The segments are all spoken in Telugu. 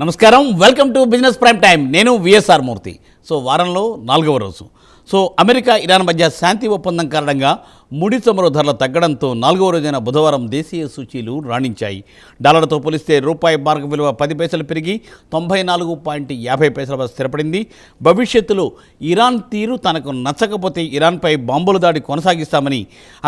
నమస్కారం, welcome to business prime time. నేను విఎస్ఆర్ మూర్తి. సో వారంలో 4వ రోజు. సో అమెరికా ఇరాన్ మధ్య శాంతి ఒప్పందం కారణంగా ముడి చమురు ధరలు తగ్గడంతో 4వ రోజైన బుధవారం దేశీయ సూచీలు రాణించాయి. డాలర్తో పోలిస్తే రూపాయి మార్క విలువ 10 పైసలు పెరిగి 94.50 వద్ద స్థిరపడింది. భవిష్యత్తులో ఇరాన్ తీరు తనకు నచ్చకపోతే ఇరాన్పై బాంబుల దాడి కొనసాగిస్తామని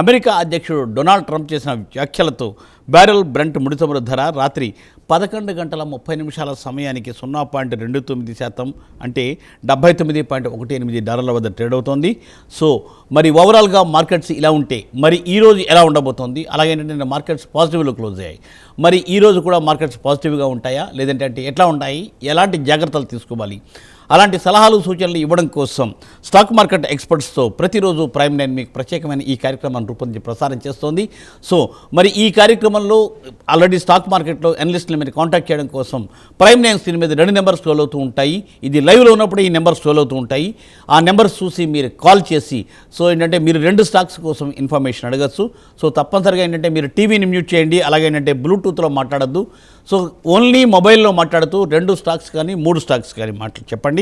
అమెరికా అధ్యక్షుడు డొనాల్డ్ ట్రంప్ చేసిన వ్యాఖ్యలతో బ్యారెల్ బ్రెంట్ ముడి చమురు ధర రాత్రి 11 గంటల 30 నిమిషాల సమయానికి 0.29% అంటే $79.18 వద్ద ట్రేడ్ అవుతోంది. సో మరి ఓవరాల్గా మార్కెట్స్ ఇలా ఉంటే మరి ఈరోజు ఎలా ఉండబోతోంది? అలాగే ఏంటంటే మార్కెట్స్ పాజిటివ్లో క్లోజ్ అయ్యాయి. మరి ఈరోజు కూడా మార్కెట్స్ పాజిటివ్గా ఉంటాయా, లేదంటే అంటే ఎట్లా ఉంటాయి, ఎలాంటి జాగ్రత్తలు తీసుకోవాలి, అలాంటి సలహాలు సూచనలు ఇవ్వడం కోసం స్టాక్ మార్కెట్ ఎక్స్పర్ట్స్తో ప్రతిరోజు ప్రైమ్ 9 మీకు ప్రత్యేకమైన ఈ కార్యక్రమాన్ని రూపొందించి ప్రసారం చేస్తోంది. సో మరి ఈ కార్యక్రమంలో ఆల్రెడీ స్టాక్ మార్కెట్లో అనలిస్టులు మీరు కాంటాక్ట్ చేయడం కోసం ప్రైమ్ 9 స్క్రీన్ మీద 2 నెంబర్స్ స్క్రోల్ అవుతూ ఉంటాయి. ఇది లైవ్లో ఉన్నప్పుడు ఈ నెంబర్ స్క్రోల్ అవుతూ ఉంటాయి. ఆ నెంబర్స్ చూసి మీరు కాల్ చేసి సో ఏంటంటే మీరు 2 స్టాక్స్ కోసం ఇన్ఫర్మేషన్ అడగచ్చు. సో తప్పనిసరిగా ఏంటంటే మీరు టీవీని మ్యూట్ చేయండి, అలాగే ఏంటంటే బ్లూటూత్లో మాట్లాడద్దు. సో ఓన్లీ మొబైల్లో మాట్లాడుతూ 2 స్టాక్స్ కానీ 3 స్టాక్స్ కానీ చెప్పండి.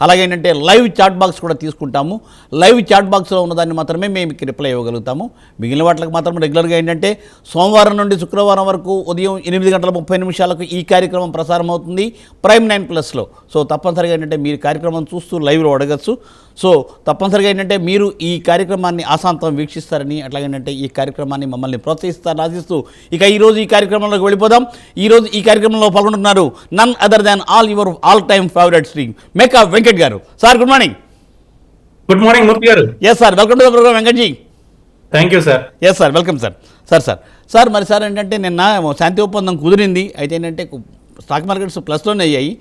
అలాగే ఏంటంటే లైవ్ చాట్ బాక్స్ కూడా తీసుకుంటాము. లైవ్ చాట్ బాక్స్లో ఉన్నదాన్ని మాత్రమే మేము రిప్లై ఇవ్వగలుగుతాము. మిగిలిన వాటికి మాత్రం రెగ్యులర్గా ఏంటంటే సోమవారం నుండి శుక్రవారం వరకు ఉదయం 8:30 ఈ కార్యక్రమం ప్రసారం అవుతుంది ప్రైమ్ 9+లో. సో తప్పనిసరిగా ఏంటంటే మీరు కార్యక్రమం చూస్తూ లైవ్లో అడగచ్చు. సో తప్పనిసరిగా ఏంటంటే మీరు ఈ కార్యక్రమాన్ని ఆశాంతం వీక్షిస్తారని, అట్లాగే ఏంటంటే ఈ కార్యక్రమాన్ని మమ్మల్ని ప్రోత్సహిస్తారని ఆశిస్తూ ఇక ఈరోజు ఈ కార్యక్రమంలోకి వెళ్ళిపోదాం. ఈరోజు ఈ కార్యక్రమంలో పాల్గొంటున్నారు none other than your all time favourite stream Meka Venkat గారు. Sir good morning. Good morning Murthy గారు. Yes sir, welcome to the programme Venkatji. Thank you sir. Yes sir, welcome sir. Sir మరి సార్ ఏంటంటే నిన్న శాంతి ఒప్పందం కుదిరింది. అయితే ఏంటంటే స్టాక్ మార్కెట్స్ ప్లస్లోనే అయ్యాయి.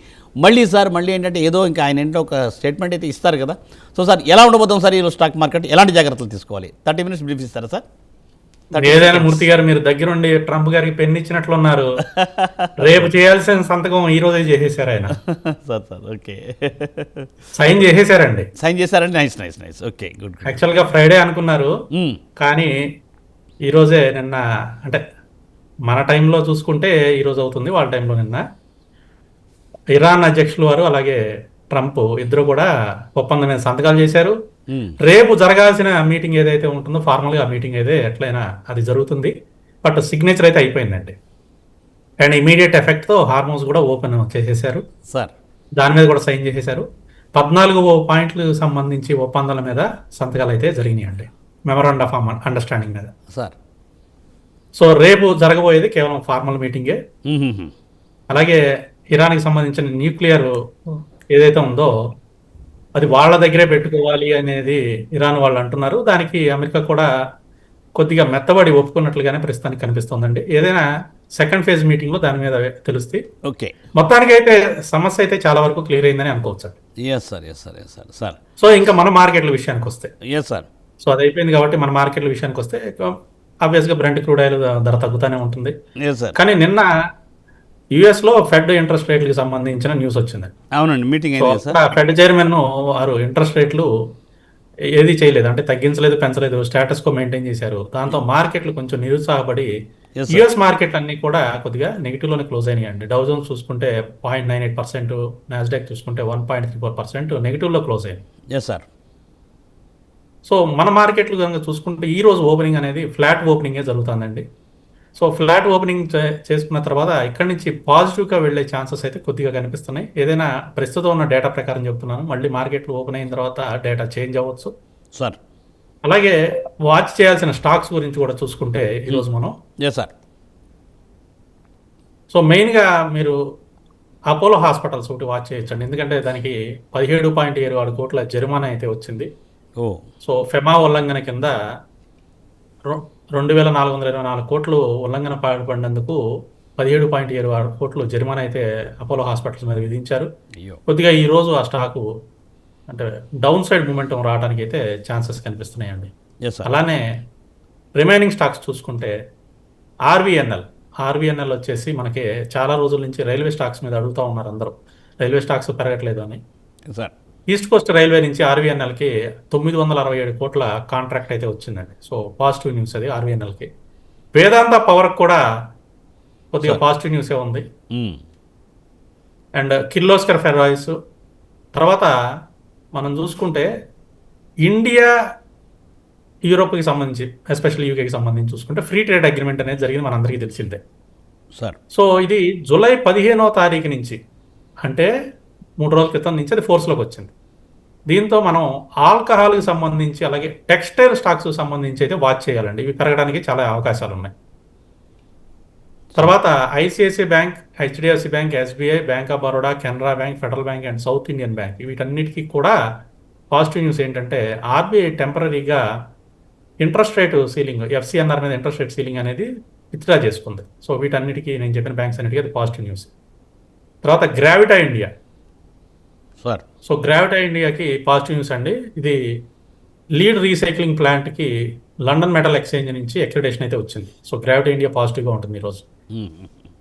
మళ్ళీ ఏంటంటే ఏదో ఇంకా ఆయన ఏంటో ఒక స్టేట్మెంట్ అయితే ఇస్తారు కదా. సో సార్ ఎలా ఉండబోతాం సార్ ఈరోజు స్టాక్ మార్కెట్, ఎలాంటి జాగ్రత్తలు తీసుకోవాలి? 30 మినిట్స్ బ్రీఫ్ ఇస్తారా సార్? ఏదైనా మూర్తి గారు మీరు దగ్గరుండి ట్రంప్ గారికి పెన్ ఇచ్చినట్లున్నారు. రేపు చేయాల్సిన సంతకం ఈ రోజే చేసేసారు ఆయన. సార్ ఓకే, సైన్ చేసేసారండి. సైన్ చేశారండి. Nice okay, good. యాక్చువల్ గా ఫ్రైడే అనుకున్నారు, కానీ ఈ రోజే నిన్న, అంటే మన టైంలో చూసుకుంటే ఈ రోజు అవుతుంది, వాళ్ళ టైంలో నిన్న ఇరాన్ అధ్యక్షులు వారు అలాగే ట్రంప్ ఇద్దరు కూడా ఒప్పందం మీద సంతకాలు చేశారు. రేపు జరగాల్సిన మీటింగ్ ఏదైతే ఉంటుందో ఫార్మల్గా ఆ మీటింగ్ అయితే ఎట్లయినా అది జరుగుతుంది. బట్ సిగ్నేచర్ అయితే అయిపోయిందండి. అండ్ ఇమీడియట్ ఎఫెక్ట్తో హార్మోన్స్ కూడా ఓపెన్ చేసేసారు సార్. దాని మీద కూడా సైన్ చేసేసారు. 14 పాయింట్లకు సంబంధించి ఒప్పందాల మీద సంతకాలు అయితే జరిగినాయండి, మెమరాండం ఆఫ్ అండర్స్టాండింగ్ మీద. సార్ సో రేపు జరగబోయేది కేవలం ఫార్మల్ మీటింగే. అలాగే ఇరాన్కి సంబంధించిన న్యూక్లియర్ ఏదైతే ఉందో అది వాళ్ళ దగ్గరే పెట్టుకోవాలి అనేది ఇరాన్ వాళ్ళు అంటున్నారు. దానికి అమెరికా కూడా కొద్దిగా మెత్తబడి ఒప్పుకున్నట్లుగానే ప్రస్తుతానికి కనిపిస్తుందండి. ఏదైనా సెకండ్ ఫేజ్ మీటింగ్ లో దాని మీద తెలుస్తుంది. ఓకే, మొత్తానికి అయితే సమస్య అయితే చాలా వరకు క్లియర్ అయిందని అనుకోవచ్చు. సార్ సో ఇంకా మన మార్కెట్ల విషయానికి వస్తే, సార్ సో అది అయిపోయింది కాబట్టి మన మార్కెట్ల విషయానికి వస్తే ఆబ్వియస్ గా బ్రెంట్ క్రూడ్ ఆయిల్ ధర తగ్గుతూనే ఉంటుంది. కానీ నిన్న యుఎస్ లో ఫెడ్ ఇంట్రెస్ట్ రేట్లకు సంబంధించిన న్యూస్ వచ్చింది. అవునండి, మీటింగ్ ఫెడ్ చైర్మన్ వారు ఇంట్రెస్ట్ రేట్లు ఏది చేయలేదు, అంటే తగ్గించలేదు, పెంచలేదు, స్టేటస్ కో మెయింటైన్ చేశారు. దాంతో మార్కెట్లు కొంచెం నిరుత్సాహపడి యుఎస్ మార్కెట్లు అన్ని కూడా కొద్దిగా నెగిటివ్ లోనే క్లోజ్ అయినాయండి. డౌ జోన్స్ చూసుకుంటే 0.98%, నాస్డాక్ చూసుకుంటే 1.34% నెగిటివ్ లో క్లోజ్ అయింది. సో మన మార్కెట్లు కనుక చూసుకుంటే ఈ రోజు ఓపెనింగ్ అనేది ఫ్లాట్ ఓపెనింగే జరుగుతుందండి. సో ఫ్లాట్ ఓపెనింగ్ చేసుకున్న తర్వాత ఇక్కడి నుంచి పాజిటివ్గా వెళ్ళే ఛాన్సెస్ అయితే కొద్దిగా కనిపిస్తున్నాయి. ఏదైనా ప్రస్తుతం ఉన్న డేటా ప్రకారం చెప్తున్నాను, మళ్ళీ మార్కెట్లు ఓపెన్ అయిన తర్వాత డేటా చేంజ్ అవ్వచ్చు సార్. అలాగే వాచ్ చేయాల్సిన స్టాక్స్ గురించి కూడా చూసుకుంటే ఈరోజు మనం సార్, సో మెయిన్గా మీరు అపోలో హాస్పిటల్స్ ఒకటి వాచ్ చేయొచ్చండి. ఎందుకంటే దానికి 17.76 కోట్ల జరిమానా అయితే వచ్చింది. సో ఫెమా ఉల్లంఘన కింద 2,424 కోట్లు ఉల్లంఘన పాల్పడినందుకు 17.76 కోట్లు జరిమానా అయితే అపోలో హాస్పిటల్స్ మీద విధించారు. కొద్దిగా ఈ రోజు ఆ స్టాకు అంటే డౌన్ సైడ్ మూమెంటం రావడానికి అయితే ఛాన్సెస్ కనిపిస్తున్నాయండి. అలానే రిమైనింగ్ స్టాక్స్ చూసుకుంటే ఆర్వీఎన్ఎల్ వచ్చేసి మనకి చాలా రోజుల నుంచి రైల్వే స్టాక్స్ మీద అడుగుతూ ఉన్నారు అందరూ, రైల్వే స్టాక్స్ పెరగట్లేదు అని. ఈస్ట్ కోస్ట్ రైల్వే నుంచి ఆర్వీఎన్ఎల్కి 967 కోట్ల కాంట్రాక్ట్ అయితే వచ్చిందండి. సో పాజిటివ్ న్యూస్ అది ఆర్వీఎన్ఎల్కి. వేదాంత పవర్ కూడా కొద్దిగా పాజిటివ్ న్యూసే ఉంది. అండ్ కిర్లోస్కర్ ఫెర్రాయిస్. తర్వాత మనం చూసుకుంటే ఇండియా యూరోప్కి సంబంధించి, ఎస్పెషల్లీ యూకేకి సంబంధించి చూసుకుంటే ఫ్రీ ట్రేడ్ అగ్రిమెంట్ అనేది జరిగింది, మనందరికీ తెలిసిందే. సార్ సో ఇది జూలై 15వ తారీఖు నుంచి, అంటే 3 రోజుల క్రితం నుంచి అది ఫోర్స్లోకి వచ్చింది. దీంతో మనం ఆల్కహాల్కి సంబంధించి అలాగే టెక్స్టైల్ స్టాక్స్ సంబంధించి అయితే వాచ్ చేయాలండి. ఇవి పెరగడానికి చాలా అవకాశాలు ఉన్నాయి. తర్వాత ICICI bank, HDFC bank, SBI, bank of Baroda, Canara bank, federal bank and south Indian bank, వీటన్నిటికీ కూడా పాజిటివ్ న్యూస్ ఏంటంటే ఆర్బీఐ టెంపరీగా ఇంట్రెస్ట్ రేట్ సీలింగ్, ఎఫ్సిఎన్ఆర్ మీద ఇంట్రెస్ట్ రేట్ సీలింగ్ అనేది విత్డ్రా చేసుకుంది. సో వీటన్నిటికీ నేను చెప్పిన బ్యాంక్స్ అన్నిటికీ అది పాజిటివ్ న్యూస్. తర్వాత Gravita India. Sir so Gravita ఇండియాకి పాజిటివ్ న్యూస్ అండి. ఇది లీడ్ రీసైక్లింగ్ ప్లాంట్కి లండన్ మెటల్ ఎక్స్చేంజ్ నుంచి అక్రిడేషన్ అయితే వచ్చింది. సో గ్రావిటా ఇండియా పాజిటివ్గా ఉంటుంది ఈరోజు.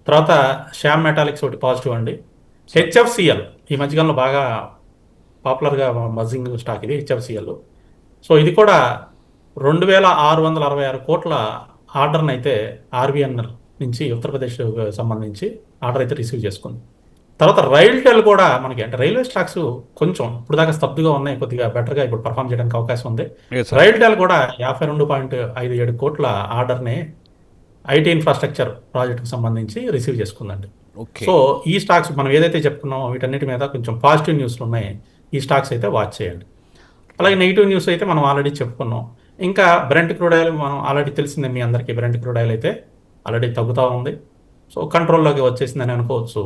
తర్వాత శ్యామ్ మెటాలిక్స్ ఒకటి పాజిటివ్ అండి. హెచ్ఎఫ్సిఎల్ ఈ మధ్యకాలంలో బాగా పాపులర్గా బజింగ్ స్టాక్ ఇది హెచ్ఎఫ్సిఎల్. సో ఇది కూడా 2666 కోట్ల ఆర్డర్ని అయితే ఆర్బీఎన్ఎల్ నుంచి ఉత్తరప్రదేశ్ సంబంధించి ఆర్డర్ అయితే రిసీవ్ చేసుకుంది. తర్వాత రైల్టెల్ కూడా మనకి, అంటే రైల్వే స్టాక్స్ కొంచెం ఇప్పుడు దాకా స్తబ్దుగా ఉన్నాయి, కొద్దిగా బెటర్గా ఇప్పుడు పర్ఫామ్ చేయడానికి అవకాశం ఉంది. Yes, sir. రైల్టెల్ కూడా 52.57 కోట్ల ఆర్డర్ని ఐటీ ఇన్ఫ్రాస్ట్రక్చర్ ప్రాజెక్టుకు సంబంధించి రిసీవ్ చేసుకుందండి. ఓకే. సో ఈ స్టాక్స్ మనం ఏదైతే చెప్పుకున్నామో వీటన్నిటి మీద కొంచెం పాజిటివ్ న్యూస్లు ఉన్నాయి. ఈ స్టాక్స్ అయితే వాచ్ చేయండి. అలాగే నెగిటివ్ న్యూస్ అయితే మనం ఆల్రెడీ చెప్పుకున్నాం. ఇంకా బ్రెంట్ క్రూడ్ ఆయిల్ మనం ఆల్రెడీ తెలిసిందే మీ అందరికీ. బ్రెంట్ క్రూడ్ ఆయిల్ అయితే ఆల్రెడీ తగ్గుతూ ఉంది. సో కంట్రోల్లోకి వచ్చేసిందని అనుకోవచ్చు.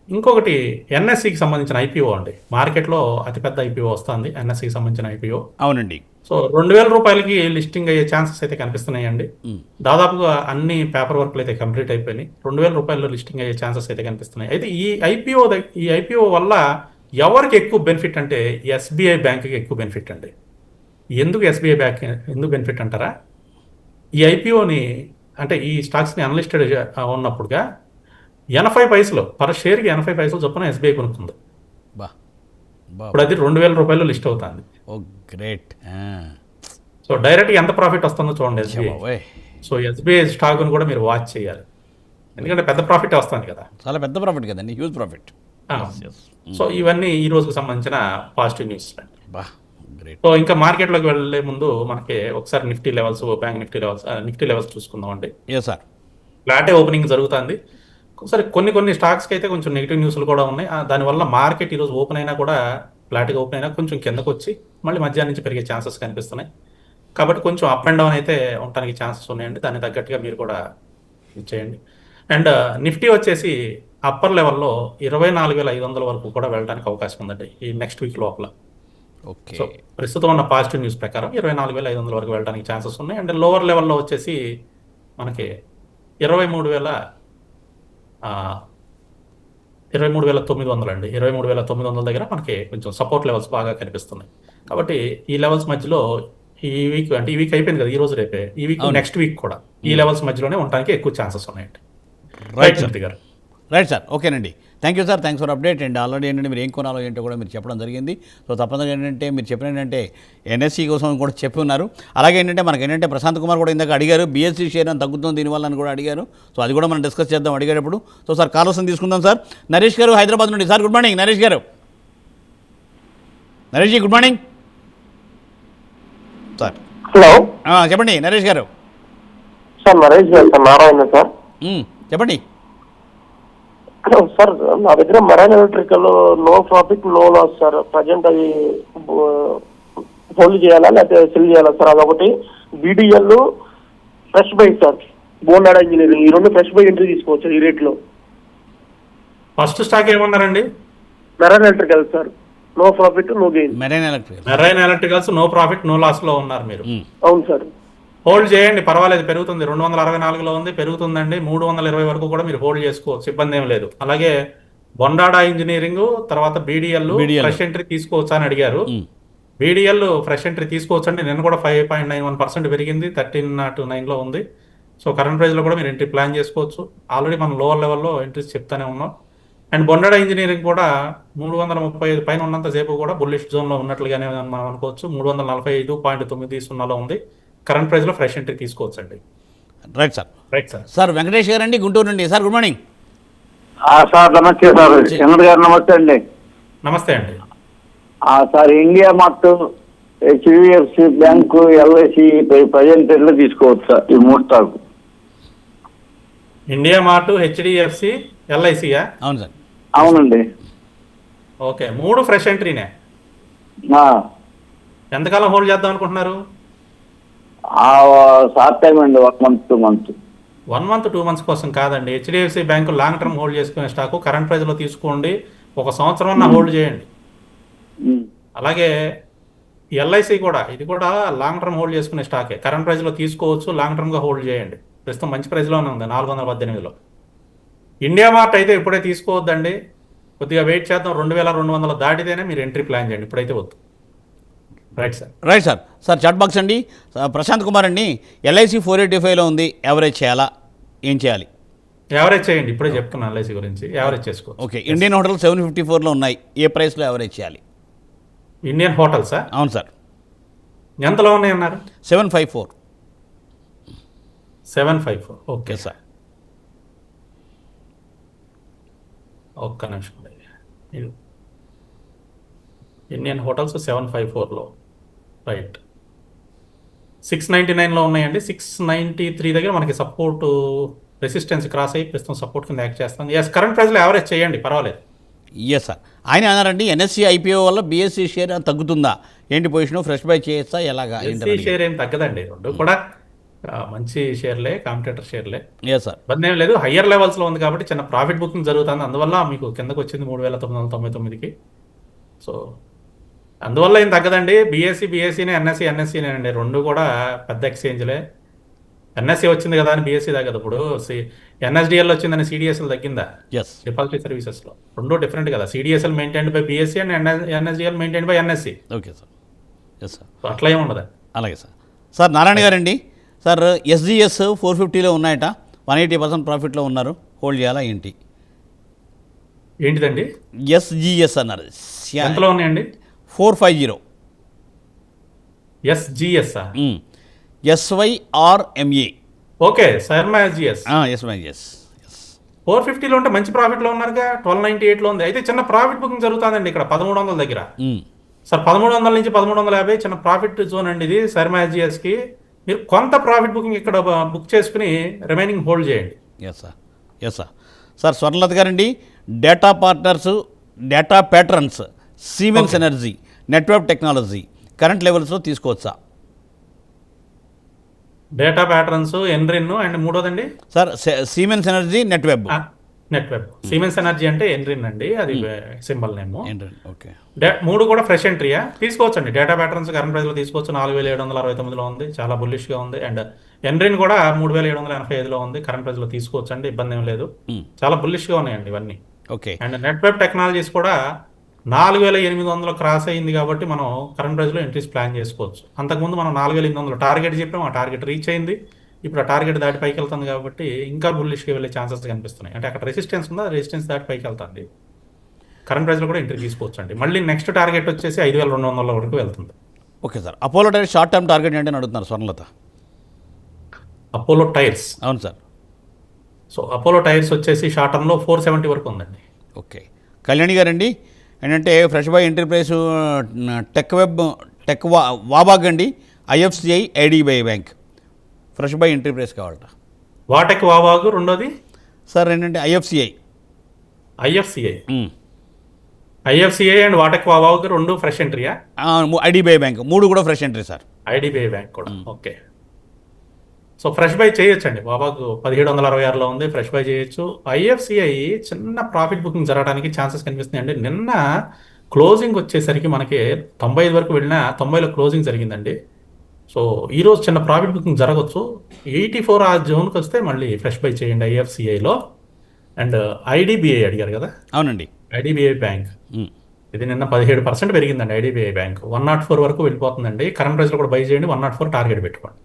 ఇంకొకటి ఎన్ఎస్సికి సంబంధించిన ఐపీఓ అండి. మార్కెట్లో అతిపెద్ద ఐపీఓ వస్తుంది, ఎన్ఎస్సికి సంబంధించిన ఐపీఓ. అవునండి. సో 2000 రూపాయలకి లిస్టింగ్ అయ్యే ఛాన్సెస్ అయితే కనిపిస్తున్నాయండి. దాదాపుగా అన్ని పేపర్ వర్క్లు అయితే కంప్లీట్ అయిపోయినాయి. 2000 రూపాయల్లో లిస్టింగ్ అయ్యే ఛాన్సెస్ అయితే కనిపిస్తున్నాయి. అయితే ఈ ఐపీఓ వల్ల ఎవరికి ఎక్కువ బెనిఫిట్ అంటే ఎస్బీఐ బ్యాంక్కి ఎక్కువ బెనిఫిట్ అండి. ఎందుకు ఎస్బీఐ బ్యాంక్ ఎందుకు బెనిఫిట్ అంటారా? ఈ ఐపీఓని, అంటే ఈ స్టాక్స్ని అన్లిస్టెడ్ ఉన్నప్పుడుగా 80 పైసలు పర్ షేర్కి 80 పైసలు చొప్పున ఎస్బీఐ కొనుక్కుంది. బా బా ఇప్పుడు అది 2000 రూపాయలు లిస్ట్ అవుతుంది. ఓ గ్రేట్. సో డైరెక్ట్గా ఎంత ప్రాఫిట్ వస్తుందో చూడండి ఎస్బీఐ. బాబోయ్, సో ఎస్బీఐ స్టాక్ను కూడా మీరు వాచ్ చేయాలి, ఎందుకంటే పెద్ద ప్రాఫిట్ వస్తుంది కదా. చాలా పెద్ద ప్రాఫిట్ కదండి, హ్యూజ్ ప్రాఫిట్. సో ఇవన్నీ ఈ రోజుకు సంబంధించిన పాజిటివ్ న్యూస్ అండి. బా గ్రేట్. సో ఇంకా మార్కెట్లోకి వెళ్ళే ముందు మనకి ఒకసారి Nifty levels, bank Nifty levels చూసుకుందాం అండి. ఏ సార్? ఫ్లాటే ఓపెనింగ్ జరుగుతుంది. ఒకసారి కొన్ని స్టాక్స్కి అయితే కొంచెం నెగిటివ్ న్యూస్లు కూడా ఉన్నాయి. దానివల్ల మార్కెట్ ఈరోజు ఓపెన్ అయినా కూడా, ఫ్లాట్గా ఓపెన్ అయినా కొంచెం కిందకు వచ్చి మళ్ళీ మధ్యాహ్నం నుంచి పెరిగే ఛాన్సెస్ కనిపిస్తున్నాయి. కాబట్టి కొంచెం అప్ అండ్ డౌన్ అయితే ఉండడానికి ఛాన్సెస్ ఉన్నాయండి. దానికి తగ్గట్టుగా మీరు కూడా చేయండి. అండ్ నిఫ్టీ వచ్చేసి అప్పర్ లెవెల్లో 24,500 వరకు కూడా వెళ్ళడానికి అవకాశం ఉందండి ఈ నెక్స్ట్ వీక్ లోపల. ఓకే. సో ప్రస్తుతం ఉన్న పాజిటివ్ న్యూస్ ప్రకారం 24,500 వరకు వెళ్ళడానికి ఛాన్సెస్ ఉన్నాయి. అండ్ లోవర్ లెవెల్లో వచ్చేసి మనకి 23,900 అండి. 23,900 దగ్గర మనకి కొంచెం సపోర్ట్ లెవెల్స్ బాగా కనిపిస్తున్నాయి. కాబట్టి ఈ లెవెల్స్ మధ్యలో ఈ వీక్, అంటే ఈ వీక్ అయిపోయింది కదా, ఈ రోజు రేపే, ఈ వీక్ నెక్స్ట్ వీక్ కూడా ఈ లెవెల్స్ మధ్యలోనే ఉండడానికి ఎక్కువ ఛాన్సెస్ ఉన్నాయండి. రైట్ మూర్తి గారు. రైట్ సార్, ఓకేనండి. Thank you sir, thanks for update. And already ఏంటంటే మీరు ఏం కొనాలో ఏంటో కూడా మీరు చెప్పడం జరిగింది. సో తప్పనిసరిగా ఏంటంటే మీరు చెప్పిన ఏంటంటే ఎన్ఎస్సీ కోసం కూడా చెప్పి ఉన్నారు. అలాగే ఏంటంటే మనకి ఏంటంటే ప్రశాంత్ కుమార్ కూడా ఇందాక అడిగారు, బీఎస్సీ షేర్ అని తగ్గుతుంది దీనివల్ల అని కూడా అడిగారు. సో అది కూడా మనం డిస్కస్ చేద్దాం అడిగేటప్పుడు. సో సార్ కాల్స్ తీసుకుందాం సార్. నరేష్ గారు హైదరాబాద్ నుండి. సార్ గుడ్ మార్నింగ్ నరేష్ గారు. Naresh ji good morning sir. Hello చెప్పండి నరేష్ గారు. సార్ నరేష్ గారు, సార్ నారాయణ సార్. చెప్పండి సార్ నా దగ్గర marine electrical no profit no loss sir. Present అది హోల్డ్ చేయాలా లేకపోతే సెల్ చేయాలా సార్? అదొకటి. బీడీఎల్ ఫ్రెష్ బై సార్, బోనాడా ఇంజనీరింగ్, ఈ రెండు ఫ్రెష్ బై ఎంట్రీ తీసుకోవచ్చు ఈ రేట్లో. ఫస్ట్ స్టాక్ ఏమన్నారండి? Marine electrical sir, no profit no gain. Marine electricals no profit no loss లో ఉన్నారు మీరు. అవును సార్. హోల్డ్ చేయండి, పర్వాలేదు, పెరుగుతుంది. 264లో ఉంది, పెరుగుతుందండి. 320 వరకు కూడా మీరు హోల్డ్ చేసుకోవచ్చు, ఇబ్బంది ఏం లేదు. అలాగే బొండాడా ఇంజనీరింగ్, తర్వాత బీడీఎల్ ఫ్రెష్ ఎంట్రీ తీసుకోవచ్చా అని అడిగారు. బీడీఎల్ ఫ్రెష్ ఎంట్రీ తీసుకోవచ్చు అండి. నేను కూడా 5.91% పెరిగింది, 1309లో ఉంది. సో కరెంట్ ప్రైస్లో కూడా మీరు ఎంట్రీ ప్లాన్ చేసుకోవచ్చు. ఆల్రెడీ మనం లోవర్ లెవెల్లో ఎంట్రీస్ చెప్తానే ఉన్నాం. అండ్ బొండాడా ఇంజనీరింగ్ కూడా 335 పైన ఉన్నంత సేపు కూడా బుల్లిష్ జోన్లో ఉన్నట్లుగానే మనం అనుకోవచ్చు. 345.90లో ఉంది. కరెంట్ ప్రైస్లో ఫ్రెష్ ఎంట్రీ తీసుకోవచ్చు అండి. Right sir. Right sir. Sir Venkatesh గారు అండి గుంటూరు నుండి. Sir good morning. సార్ నమస్తే సార్, చంద్ర గారు నమస్తే అండి. నమస్తే అండి. Sir, India Mart, HDFC bank, LIC present ఎట్లా తీసుకోవచ్చు సార్ ఈ మూడు స్టాక్? ఇండియా మార్ట్, హెచ్డిఎఫ్సి, ఎల్ఐసియా? అవును సార్. అవునండి. ఓకే, మూడు ఫ్రెష్ ఎంట్రీనే. ఎంతకాలం హోల్డ్ చేద్దాం అనుకుంటున్నారు? షార్ట్ టైం అండి, 1 month 2 months. 1 month 2 months కోసం కాదండి. HDFC bank long term hold చేసుకునే స్టాకు కరెంట్ ప్రైస్లో తీసుకోండి, 1 సంవత్సరం అన్న హోల్డ్ చేయండి. అలాగే ఎల్ఐసి కూడా, ఇది కూడా లాంగ్ టర్మ్ హోల్డ్ చేసుకునే స్టాకే, కరెంట్ ప్రైస్లో తీసుకోవచ్చు, లాంగ్ టర్మ్గా హోల్డ్ చేయండి. ప్రస్తుతం మంచి ప్రైస్లోనే ఉంది, 418లో. ఇండియా మార్ట్ అయితే ఇప్పుడే తీసుకోవద్దండి, కొద్దిగా వెయిట్ చేద్దాం. 2200 దాటితేనే మీరు ఎంట్రీ ప్లాన్ చేయండి, ఇప్పుడైతే వద్దు. Right sir. Right sir. Sir chat box అండి, ప్రశాంత్ కుమార్ అండి, ఎల్ఐసి 485లో ఉంది, యావరేజ్ చేయాలా, ఏం చేయాలి? యావరేజ్ చేయండి, ఇప్పుడే చెప్తున్నాను ఎల్ఐసి గురించి, యావరేజ్ చేసుకో. ఓకే, ఇండియన్ హోటల్ 754లో ఉన్నాయి, ఏ ప్రైస్లో యావరేజ్ చేయాలి? ఇండియన్ హోటల్సా? అవును సార్. ఎంతలో ఉన్నాయి అన్నారు? 754. 754. Okay sir. ఒక్క నిమిషం. ఇండియన్ హోటల్స్ 754లో, రైట్. 699లో ఉన్నాయండి. 693 దగ్గర మనకి సపోర్ట్, రెసిస్టెన్స్ క్రాస్ అయ్యి ప్రస్తుతం సపోర్ట్ కింద యాక్ట్ చేస్తుంది. ఎస్, కరెంట్ ప్రైస్లో యావరేజ్ చేయండి, పర్వాలేదు. Yes sir. ఆయన అన్నారండి, ఎన్ఎస్సి ఐపీఓ వల్ల బీఎస్సీ షేర్ తగ్గుతుందా, ఏంటి పొజిషన్, ఫ్రెష్ బై చేయొచ్చా, ఎలాగా? షేర్ ఏం తగ్గదండి, రెండు కూడా మంచి షేర్లే, కాంపిటేటర్ షేర్లే. Yes sir. ఇబ్బంది ఏం లేదు, హయ్యర్ లెవెల్స్లో ఉంది కాబట్టి చిన్న ప్రాఫిట్ బుకింగ్ జరుగుతుంది, అందువల్ల మీకు కిందకు వచ్చింది 3999కి. సో అందువల్ల ఏం తగ్గదండి. బీఎస్సీనే, ఎన్ఎస్సీనే అండి, రెండు కూడా పెద్ద ఎక్స్చేంజ్లే. ఎన్ఎస్సీ వచ్చింది కదా అని బీఎస్సీ తగ్గదు. ఇప్పుడు ఎన్ఎస్డిఎల్ వచ్చిందని సిడిఎస్ఎల్ తగ్గిందా? ఎస్. డిపాజిటరీ సర్వీసెస్లో రెండు డిఫరెంట్ కదా. CDSL maintained by BSE and NSDL maintained by NSE. Okay sir. Yes sir. అట్లా ఏమి ఉండదు. అలాగే సార్. సార్ నారాయణ గారండి, సార్ ఎస్జిఎస్ 450లో ఉన్నాయట, 180% ప్రాఫిట్లో ఉన్నారు, హోల్డ్ చేయాలా ఏంటి? ఏంటిదండి? ఎస్జిఎస్ అన్నారు, ఎంతలో ఉన్నాయండి? 450. SGS, SYRMA. Okay, Syrma SGS. SYS. 450లో ఉంటే మంచి ప్రాఫిట్లో ఉన్నారుగా, 1298లో ఉంది. అయితే చిన్న ప్రాఫిట్ బుకింగ్ జరుగుతుందండి ఇక్కడ 1300 దగ్గర. సార్ 1300 నుంచి 1350 చిన్న ప్రాఫిట్ జోన్ అండి ఇది శర్మా ఎస్జిఎస్కి. మీరు కొంత ప్రాఫిట్ బుకింగ్ ఇక్కడ బుక్ చేసుకుని రిమైనింగ్ హోల్డ్ చేయండి. Yes sir. Yes sir. Sir Swarnalatha గారండి, data partners, data patterns, Siemens energy, network technology current లెవెల్స్లో తీసుకోవచ్చా? డేటా ప్యాటర్న్స్, ఎన్రిన్ అండ్ మూడోదండి sir Siemens energy, Netweb. Netweb. Siemens energy అంటే ఎన్రిన్ అండి, అది సింబల్ నేమ్. ఓకే. మూడు కూడా ఫ్రెష్ ఎంట్రీయా? తీసుకోవచ్చండి. డేటా ప్యాటర్న్స్ కరెంట్ ప్రైస్లో తీసుకోవచ్చు, 4769లో ఉంది, చాలా బుల్లిష్గా ఉంది. అండ్ ఎన్రిన్ కూడా 3785లో ఉంది, కరెంట్ ప్రైస్లో తీసుకోవచ్చు అండి, ఇబ్బంది ఏం లేదు, చాలా బుల్లిష్గా ఉన్నాయండి ఇవన్నీ. ఓకే. అండ్ నెట్వెబ్ టెక్నాలజీస్ కూడా 4800 క్రాస్ అయింది కాబట్టి మనం కరెంట్ ప్రైస్లో ఎంట్రీస్ ప్లాన్ చేసుకోవచ్చు. అంతకుముందు మనం 4800 టార్గెట్ చెప్పాము, ఆ టార్గెట్ రీచ్ అయింది, ఇప్పుడు ఆ టార్గెట్ దాటి పైకి వెళ్తుంది కాబట్టి ఇంకా బుల్లిష్గా వెళ్ళే ఛాన్సెస్ కనిపిస్తున్నాయి. అంటే అక్కడ రెసిస్టెన్స్ ఉందా, రెసిస్టెన్స్ దాటి పైకి వెళ్తుంది, కరెంట్ ప్రైస్లో కూడా ఎంట్రీ తీసుకోవచ్చు అండి. మళ్ళీ నెక్స్ట్ టార్గెట్ వచ్చేసి 5200 వరకు వెళ్తుంది. Okay sir. Apollo tyres short term target ఏంటని అడుగుతున్నారు స్వర్ణలత. Apollo tyres? అవును సార్. సో అపోలో టైర్స్ వచ్చేసి షార్ట్ టర్మ్లో 470 వరకు ఉందండి. ఓకే. కళ్యాణి గారండి, ఏంటంటే fresh buy entry price tech Wabag అండి, IFCI, IDBI bank, fresh buy entry price కావాలట. వాటెక్ వాబాగ్ రెండోది సార్ ఏంటంటే ఐఎఫ్సిఐ అండ్ వాటెక్ వాబాగ్ రెండు ఫ్రెష్ ఎంట్రీయా? ఐడిబిఐ బ్యాంక్ మూడు కూడా fresh entry sir. IDBI bank కూడా. ఓకే. సో ఫ్రెష్ బై చేయొచ్చండి, బాబాకు 1766లో ఉంది, ఫ్రెష్ బై చేయొచ్చు. ఐఎఫ్సిఐ చిన్న ప్రాఫిట్ బుకింగ్ జరగడానికి ఛాన్సెస్ కనిపిస్తున్నాయి అండి. నిన్న క్లోజింగ్ వచ్చేసరికి మనకి 95 వరకు వెళ్ళినా 90లో క్లోజింగ్ జరిగిందండి. సో ఈరోజు చిన్న ప్రాఫిట్ బుకింగ్ జరగవచ్చు. 84 ఆ జోన్కి వస్తే మళ్ళీ ఫ్రెష్ బై చేయండి ఐఎఫ్సిఐలో. అండ్ ఐడిబిఐ అడిగారు కదా? అవునండి. ఐడిబిఐ బ్యాంక్ ఇది నిన్న 17% పెరిగిందండి. ఐడిబిఐ బ్యాంక్ 104 వరకు వెళ్ళిపోతుందండి. కరెంట్ ప్రైస్లో కూడా బై చేయండి, 104 టార్గెట్ పెట్టుకోండి.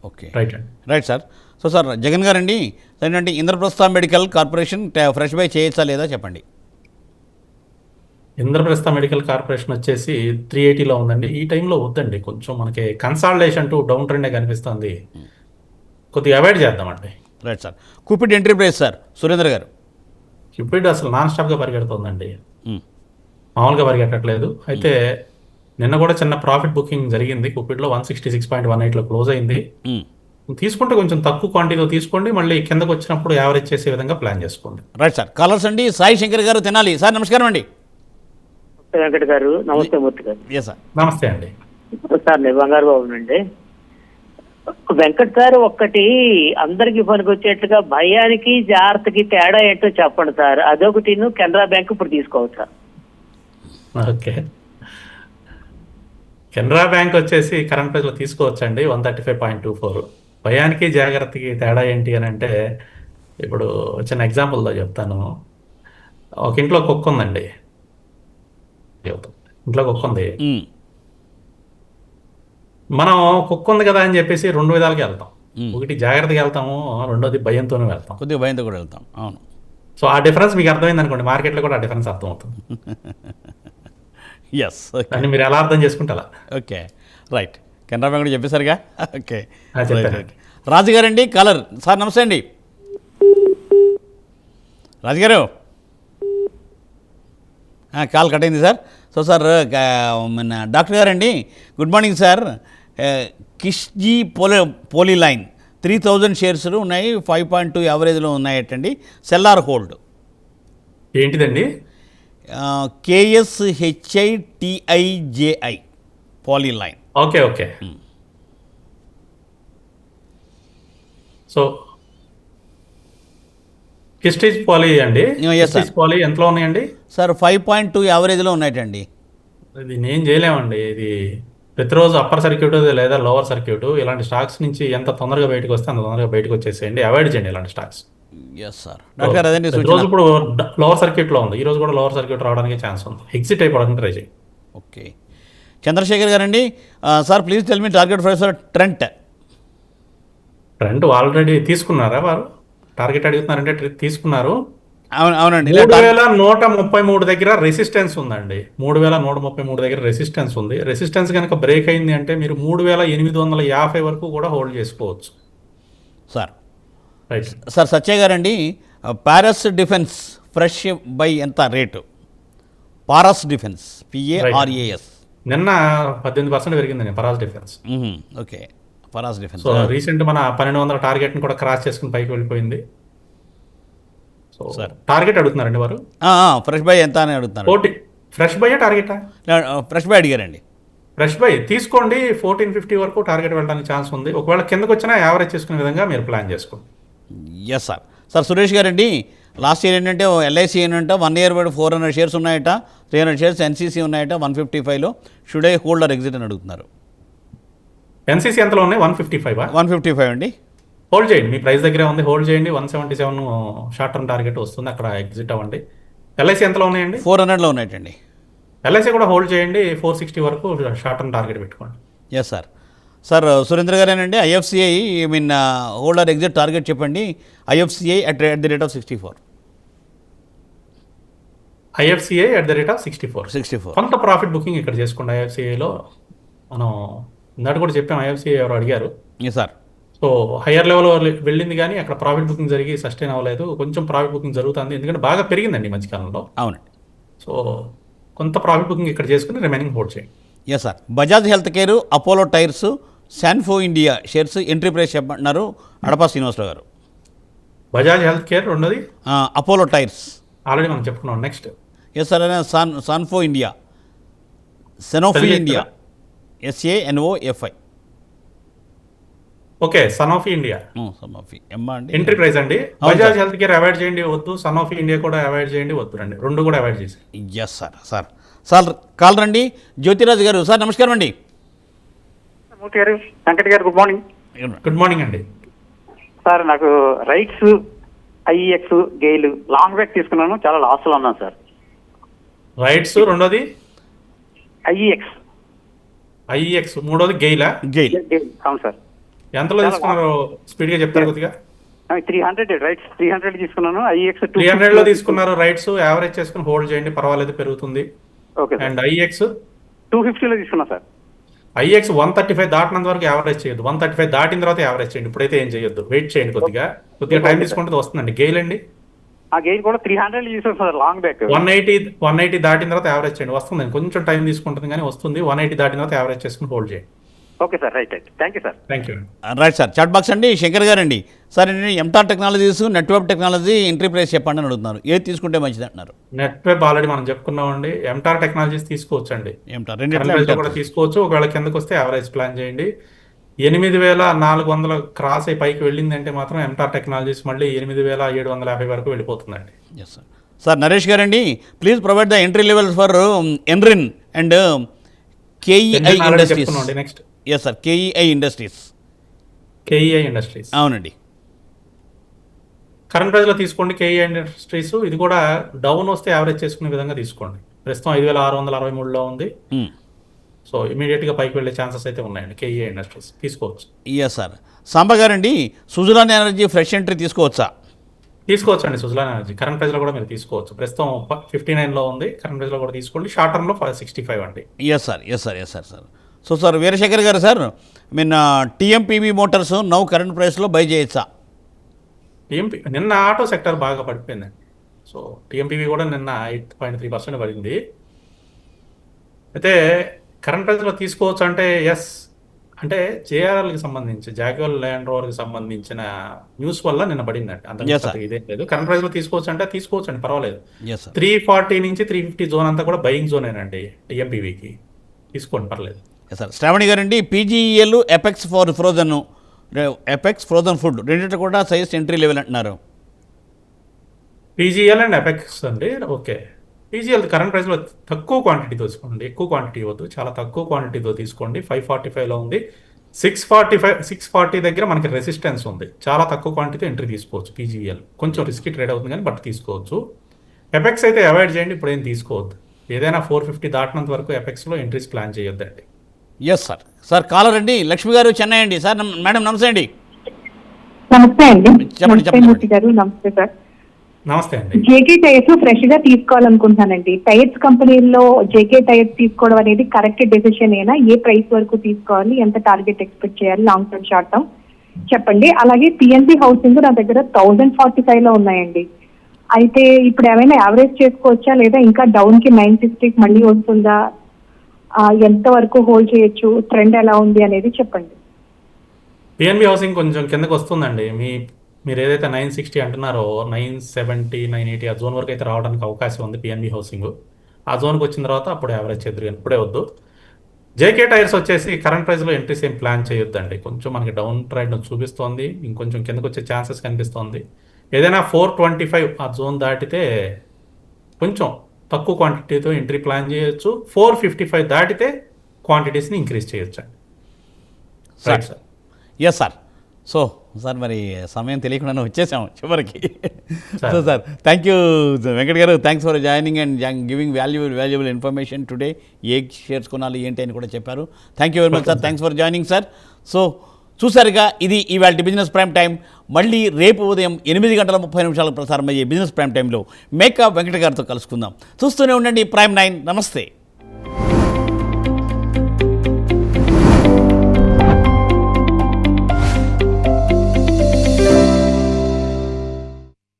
ఓకే. రైట్ అండి. Right sir. So sir Jagan గారండి, ఏంటంటే Indraprastha medical corporation fresh buy చేయొచ్చా లేదా చెప్పండి. ఇంద్రప్రస్థ మెడికల్ కార్పొరేషన్ వచ్చేసి 380లో ఉందండి. ఈ టైంలో వద్దండి, కొంచెం మనకి కన్సాలిడేషన్ టు డౌన్ ట్రెండే కనిపిస్తుంది, కొద్దిగా అవాయిడ్ చేద్దామండి. Right sir. Cupid entry price sir Surendra గారు. క్యూపిడ్ అసలు నాన్ స్టాప్గా పరిగెడుతుందండి, ఉమ్, మామూలుగా పరిగెట్టట్లేదు. అయితే నిన్న కూడా చిన్న ప్రాఫిట్ బుకింగ్ జరిగింది క్యూపిడ్లో, 166.18లో క్లోజ్ అయింది. ఉమ్. తీసుకుంటే కొంచెం తక్కువ క్వాంటిటీతో తీసుకోండి, మళ్ళీ కిందకు వచ్చినప్పుడు యావరేజ్ చేసే విధంగా ప్లాన్ చేసుకోండి. Right sir. కాలర్స్ అండి. సాయి శంకర్ గారు తెనాలి. సార్ నమస్కారం అండి. వెంకట గారు నమస్తే, మూర్తి గారు. Yes sir. నమస్తే అండి. సార్ నేను బంగారు బాబునండి. వెంకట్ గారు, ఒక్కటి అందరికి పనికొచ్చేట్లుగా భయానికి జాగ్రత్తకి తేడా ఏంటో చెప్పండి సార్. అదొకటి కెనరా బ్యాంక్ ఇప్పుడు తీసుకోవచ్చా? ఓకే, కెనరా బ్యాంక్ వచ్చేసి కరెంట్ ప్రైస్లో తీసుకోవచ్చండి 135.24. భయానికి జాగ్రత్తకి తేడా ఏంటి అని అంటే, ఇప్పుడు చిన్న ఎగ్జాంపుల్తో చెప్తాను. ఒక ఇంట్లో కుక్క ఉందండి, ఇంట్లో కుక్క ఉంది. ఉమ్, మనం కుక్క ఉంది కదా అని చెప్పేసి రెండు విధాలుగా వెళ్తాం. ఉమ్. ఒకటి జాగ్రత్తగా వెళ్తాము, రెండోది భయంతోనే వెళ్తాం. కొద్దిగా భయంతో కూడా వెళ్తాం. అవును. సో ఆ డిఫరెన్స్ మీకు అర్థమైంది అనుకోండి, మార్కెట్లో కూడా ఆ డిఫరెన్స్ అర్థమవుతుంది. ఎస్. దాన్ని మీరు ఎలా అర్థం చేసుకుంటే అలా. Okay, right. కెనరా బ్యాంక్ కూడా చెప్పేశారుగా. ఓకే, చెప్పానండి. రాజుగారు అండి కాలర్. సార్ నమస్తే అండి. రాజుగారు, కాల్ కట్ అయింది సార్. సో సార్, మన డాక్టర్ గారండి, గుడ్ మార్నింగ్ సార్. కిష్జీ పోలీలైన్ 3000 షేర్స్ ఉన్నాయి, 5.2 యావరేజ్లో ఉన్నాయటండి. Sell or hold. ఏంటిదండి? KSHITIJI polyline. Okay okay. So కిస్టేజ్ పాలీ అండి. Yes, కిస్టేజ్ sir. పాలీ ఎంతలో ఉన్నాయండి సార్ 5.2 యావరేజ్లో ఉన్నాయటండి. ఇది నేను చేయలేమండి. ఇది ప్రతిరోజు అప్పర్ సర్క్యూట్ లేదా లోవర్ సర్క్యూట్, ఇలాంటి స్టాక్స్ నుంచి ఎంత తొందరగా బయటకు వస్తే అంత తొందరగా బయటకు వచ్చేసేయండి, అవాయిడ్ చేయండి ఇలాంటి స్టాక్స్. Yes sir. డాక్టర్ గారు అదండి రోజు సూచన. ఇప్పుడు లోవర్ సర్క్యూట్లో ఉంది, ఈ రోజు కూడా లోవర్ సర్క్యూట్ రావడానికి ఛాన్స్ ఉంది. ఎగ్జిట్ అయిపోవడానికి ట్రై చేయండి. ఓకే, చంద్రశేఖర్ గారండి. Sir please tell me target price for Trent. Trend already తీసుకున్నారా వారు? టార్గెట్ అడుగుతున్నారంటే తీసుకున్నారు. అవునండి. 3133 దగ్గర రెసిస్టెన్స్ ఉందండి. 3133 దగ్గర రెసిస్టెన్స్ ఉంది. రెసిస్టెన్స్ కనుక బ్రేక్ అయింది అంటే మీరు 3850 వరకు కూడా హోల్డ్ చేసుకోవచ్చు. Sir right. సార్ సత్య గారండి, పారస్ డిఫెన్స్ ఫ్రెష్ బై ఎంత రేటు? Paras defence, PARAS. నిన్న 18% పెరిగిందండి Paras defence. Okay, Paras defence. So recent మన 1200 టార్గెట్ని కూడా క్రాస్ చేసుకుని పైకి వెళ్ళిపోయింది. So sir. టార్గెట్ అడుగుతున్నారండి వారు. ఫ్రెష్ బై ఎంత అని అడుగుతున్నారు. ఫ్రెష్ బై టార్గెటా? ఫ్రెష్ బై అడిగారండి. ఫ్రెష్ బై తీసుకోండి, 1450 వరకు టార్గెట్ వెళ్ళడానికి ఛాన్స్ ఉంది. ఒకవేళ కిందకు వచ్చినా యావరేజ్ చేసుకునే విధంగా మీరు ప్లాన్ చేసుకోండి. Yes sir. సార్ సురేష్ గారండి, లాస్ట్ ఇయర్ ఏంటంటే LIC ఏంటంటే 1 year 400 షేర్స్ ఉన్నాయట, 300 షేర్స్ NCC ఉన్నాయట 155లో. Should I hold or exit అని అడుగుతున్నారు. NCC ఎంతలో ఉన్నాయి? 155. 155 అండి. హోల్డ్ చేయండి, మీ ప్రైస్ దగ్గరే ఉంది, హోల్డ్ చేయండి. 177 షార్ట్ టర్మ్ టార్గెట్ వస్తుంది, అక్కడ ఎగ్జిట్ అవ్వండి. LIC ఎంతలో ఉన్నాయండి? 400లో ఉన్నాయటండి. LIC కూడా హోల్డ్ చేయండి, 460 వరకు షార్ట్ టర్మ్ టార్గెట్ పెట్టుకోండి. Yes sir. సార్ సురేంద్ర గారేనండి, IFCI hold or exit target చెప్పండి. IFCI at the rate of 64. IFCI at the rate of 64. కొంత ప్రాఫిట్ బుకింగ్ ఇక్కడ చేసుకోండి. IFCIలో మనం ఇందాక కూడా చెప్పాం, IFCI ఎవరు అడిగారు. Yes sir. So higher level వెళ్ళింది కానీ అక్కడ ప్రాఫిట్ బుకింగ్ జరిగి సస్టైన్ అవ్వలేదు. కొంచెం ప్రాఫిట్ బుకింగ్ జరుగుతుంది, ఎందుకంటే బాగా పెరిగిందండి ఈ మధ్యకాలంలో. అవునండి. సో కొంత ప్రాఫిట్ బుకింగ్ ఇక్కడ చేసుకుని రిమైనింగ్ హోల్డ్ చేయండి. Yes sir. Bajaj health care, Apollo tyres, శాన్ఫో ఇండియా షేర్స్ ఎంట్రీ ప్రైస్ చెప్పమంటున్నారు అడపా శ్రీనివాసరావు గారు. బజాజ్ హెల్త్ కేర్ రెండోది, అపోలో టైర్స్ ఆల్రెడీ మనం చెప్పుకున్నాం. Next yes sir. సాన్ఫో ఇండియా, సెనోఫీ ఇండియా, SANOFI. ఓకే, సనోఫీ ఇండియా సనోఫీ ఎమ్మా అండి. ఎంట్రీ ప్రైస్ అండి. అవును Bajaj sir. Health care avoid చేయండి, వద్దు. సనోఫీ ఇండియా కూడా అవాయిడ్ చేయండి, వద్దు. రండి, రెండు కూడా అవాయిడ్ చేసి. Yes sir. Sir sir call రండి. జ్యోతిరాజు గారు. సార్ నమస్కారం అండి. మూర్తి గారు, వెంకట్ గారు, గుడ్ మార్నింగ్. గుడ్ మార్నింగ్ అండి. సార్ నాకు rights, IEX, GAIL long back తీసుకున్నాను, చాలా లాస్లో ఉన్నాను సార్. రైట్స్ రెండోది, IEX మూడోది గెయిలా? గెయిల్. అవును సార్. ఎంతలో తీసుకున్నారు? స్పీడ్గా చెప్తారు కొద్దిగా. 300 రైట్స్ 300 తీసుకున్నాను. IEX 300లో తీసుకున్నారు రైట్స్, యావరేజ్ చేసుకుని హోల్డ్ చేయండి, పర్వాలేదు, పెరుగుతుంది. ఓకే. అండ్ IEX 250లో తీసుకున్నా సార్. IEX 135 దాటినంత వరకు యావరేజ్ చేయొద్దు. 135 దాటిన తర్వాత యావరేజ్ చేయండి. ఇప్పుడైతే ఏం చేయొద్దు, వెయిట్ చేయండి, కొద్దిగా టైం తీసుకుంటే వస్తుందండి. గెయిల్ అండి, ఆ గెయిన్ కూడా 300 చూసాను సార్ లాంగ్ బ్యాక్. 180 దాటిన తర్వాత యావరేజ్ చేయండి, వస్తుంది. కొంచెం టైం తీసుకుంటుంది కానీ వస్తుంది. 180 దాటిన తర్వాత యావరేజ్ చేసుకుని హోల్డ్ చేయండి. Okay sir, right. Thank you sir. Thank you. Right sir. Chat box అండి శంకర్ గారండి. సార్ నేను ఎంటార్ technologies, network technology entry price చెప్పండి అని అడుగుతున్నారు. ఏది తీసుకుంటే మంచిది అంటున్నారు? నెట్వెబ్ ఆల్రెడీ మనం చెప్పుకున్నామండి. ఎంటార్ టెక్నాలజీస్ తీసుకోవచ్చు అండి, ఎంటార్ కరెంట్ రెండింటిలో ప్రైస్లో కూడా తీసుకోవచ్చు. ఒకవేళ కిందకు వస్తే యావరేజ్ ప్లాన్ చేయండి. 8,400 క్రాస్ అయి పైకి వెళ్ళిందంటే మాత్రం ఎంటార్ టెక్నాలజీస్ మళ్ళీ 8,750 వరకు వెళ్ళిపోతుందండి. Yes sir. సార్ నరేష్ గారండి, please provide the entry levels for ENRIN and KEI industries. Next yes sir, KEI industries. KEI industries అవునండి. కరెంట్ ప్రైస్లో తీసుకోండి కేఈఐ ఇండస్ట్రీస్. ఇది కూడా డౌన్ వస్తే యావరేజ్ చేసుకునే విధంగా తీసుకోండి. ప్రస్తుతం 5,663లో ఉంది. సో ఇమీడియట్గా పైకి వెళ్ళే ఛాన్సెస్ అయితే ఉన్నాయండి. కేఈఐ ఇండస్ట్రీస్ తీసుకోవచ్చు. Yes sir. సాంబా గారండి, సుజలాన్ ఎనర్జీ ఫ్రెష్ ఎంట్రీ తీసుకోవచ్చా? తీసుకోవచ్చు అండి. సుజలాన్ ఎనర్జీ కరెంట్ ప్రైస్లో కూడా మీరు తీసుకోవచ్చు. ప్రస్తుతం 59లో ఉంది. కరెంట్ ప్రైస్లో కూడా తీసుకోండి. షార్ట్ టర్మ్లో 65 అండి. Yes sir. Yes sir. Yes sir. Sir so sir Veerasekhar garu sir, TMPV motors now current ప్రైస్లో బై చేయొచ్చా? టీఎంపీ నిన్న ఆటో సెక్టర్ బాగా పడిపోయిందండి. సో టీఎంపీవీ కూడా నిన్న 8.3% పడింది. అయితే కరెంట్ ప్రైస్లో తీసుకోవచ్చు అంటే ఎస్, అంటే జేఆర్ఎల్కి సంబంధించి జాగ్వార్ ల్యాండ్ రోవర్కి సంబంధించిన న్యూస్ వల్ల నిన్న పడిందండి. అంత ఇదేం లేదు. కరెంట్ ప్రైస్లో తీసుకోవచ్చు అంటే తీసుకోవచ్చు అండి, పర్వాలేదు. 340 నుంచి 350 జోన్ అంతా కూడా బయింగ్ జోనేనండి టీఎంపీవీకి. తీసుకోండి, పర్లేదు. Yes sir. శ్రావణి గారండి, PGL Apex for Apex frozen food రెండింటి కూడా సైజ్ ఎంట్రీ లెవెల్ అంటున్నారు. పీజీఎల్ అండ్ ఎపెక్స్ అండి. ఓకే, పీజీఎల్ కరెంట్ ప్రైస్లో తక్కువ క్వాంటిటీతో తీసుకోండి, ఎక్కువ క్వాంటిటీ ఇవ్వద్దు, చాలా తక్కువ క్వాంటిటీతో తీసుకోండి. 545లో ఉంది. 640 దగ్గర మనకి రెసిస్టెన్స్ ఉంది. చాలా తక్కువ క్వాంటిటీ ఎంట్రీ తీసుకోవచ్చు. పీజీఎల్ కొంచెం రిస్కీ ట్రేడ్ అవుతుంది కానీ బట్ తీసుకోవచ్చు. ఎపెక్స్ అయితే అవాయిడ్ చేయండి, ఇప్పుడు ఏం తీసుకోవద్దు. ఏదైనా 450 దాటినంత వరకు ఎపెక్స్లో ఎంట్రీస్ ప్లాన్ చేయొద్దండి. Yes sir. సార్ కాలర్ అండి లక్ష్మి గారు, చెన్నై అండి. సార్ మేడం నమస్తే అండి. నమస్తే అండి. చెప్పండి. మూర్తి గారు నమస్తే సార్. నమస్తే అండి. జేకే టైర్స్ ఫ్రెష్ గా తీసుకోవాలనుకుంటున్నానండి. టైర్స్ కంపెనీలో జేకే టైర్స్ తీసుకోవడం అనేది కరెక్ట్ డెసిషన్ ఏనా? ఏ ప్రైస్ వరకు తీసుకోవాలి? ఎంత టార్గెట్ ఎక్స్పెక్ట్ చేయాలి? లాంగ్ టర్మ్, షార్ట్ టర్మ్ చెప్పండి. అలాగే పిఎన్బి హౌసింగ్ నా దగ్గర 1045లో ఉన్నాయండి. అయితే ఇప్పుడు ఏమైనా యావరేజ్ చేసుకోవచ్చా లేదా ఇంకా డౌన్ కి 960కి మళ్ళీ వస్తుందా? ఎంత వరకు హోల్డ్ చేయొచ్చు? ట్రెండ్ ఎలా ఉంది అనేది చెప్పండి. పిఎన్బి హౌసింగ్ కొంచెం కిందకి వస్తుందండి. మీరు ఏదైతే 960 అంటున్నారో 970, 980 ఆ జోన్ వరకు అయితే రావడానికి అవకాశం ఉంది పిఎన్బి హౌసింగ్. ఆ జోన్కి వచ్చిన తర్వాత అప్పుడు యావరేజ్ చేద్దరు, ఇప్పుడే వద్దు. జేకే టైర్స్ వచ్చేసి కరెంట్ ప్రైస్లో ఎంట్రీస్ ఏం ప్లాన్ చేయొద్దండి. కొంచెం మనకి డౌన్ ట్రెండ్ చూపిస్తోంది, ఇంకొంచెం కిందకు వచ్చే ఛాన్సెస్ కనిపిస్తోంది. ఏదైనా 425 ఆ జోన్ దాటితే కొంచెం తక్కువ క్వాంటిటీతో ఎంట్రీ ప్లాన్ చేయొచ్చు. 455 దాటితే క్వాంటిటీస్ని ఇంక్రీజ్ చేయొచ్చు అండి. Right sir. Yes sir. So sir మరి సమయం తెలియకుండా వచ్చేసాము చివరికి. So sir thank you Venkat గారు, thanks for joining and giving valuable information today. ఏ షేర్స్ కొనాలి ఏంటి అని కూడా చెప్పారు. Thank you very much sir. Thanks for joining sir. So చూసారుగా, ఇది ఇవాళ బిజినెస్ ప్రైమ్ టైం. మళ్ళీ రేపు ఉదయం 8:30 ప్రసారం అయ్యే బిజినెస్ ప్రైమ్ టైంలో మేకా వెంకట గారితో కలుసుకుందాం. చూస్తూనే ఉండండి ప్రైమ్ 9. నమస్తే.